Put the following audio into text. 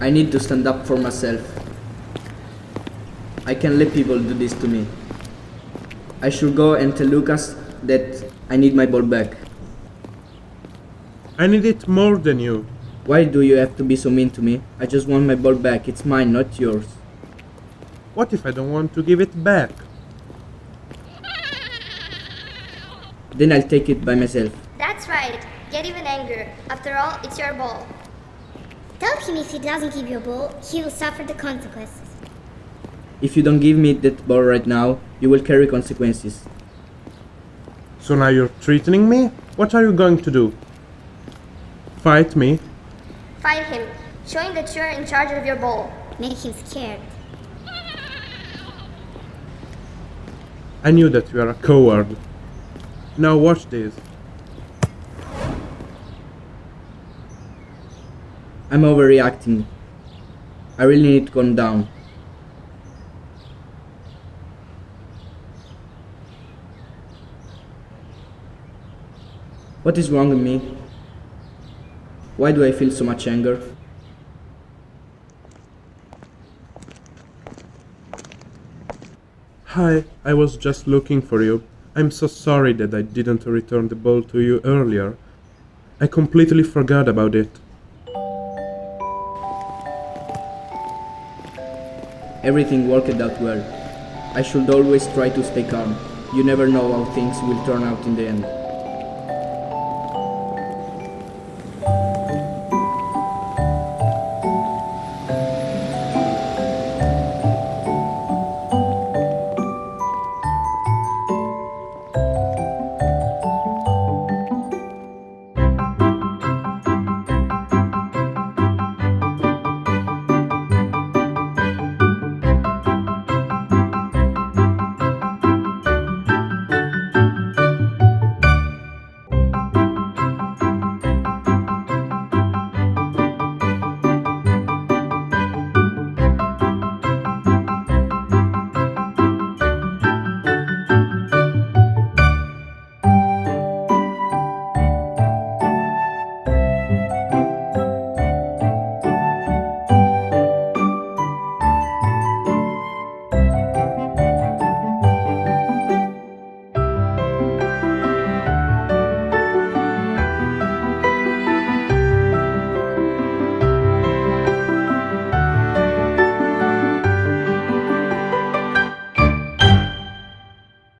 I need to stand up for myself. I can't let people do this to me. I should go and tell Lucas that I need my ball back. I need it more than you. Why do you have to be so mean to me? I just want my ball back. It's mine, not yours. What if I don't want to give it back? Then I'll take it by myself. That's right. Get even angrier. After all, it's your ball. Tell him if he doesn't give you a ball, he will suffer the consequences. If you don't give me that ball right now, you will carry consequences. So now you're threatening me? What are you going to do? Fight me? Fight him. Show him that you're in charge of your ball. Make him scared. I knew that you are a coward. Now watch this. I'm overreacting. I really need to calm down. What is wrong with me? Why do I feel so much anger? Hi, I was just looking for you. I'm so sorry that I didn't return the ball to you earlier. I completely forgot about it. Everything worked out well. I should always try to stay calm. You never know how things will turn out in the end.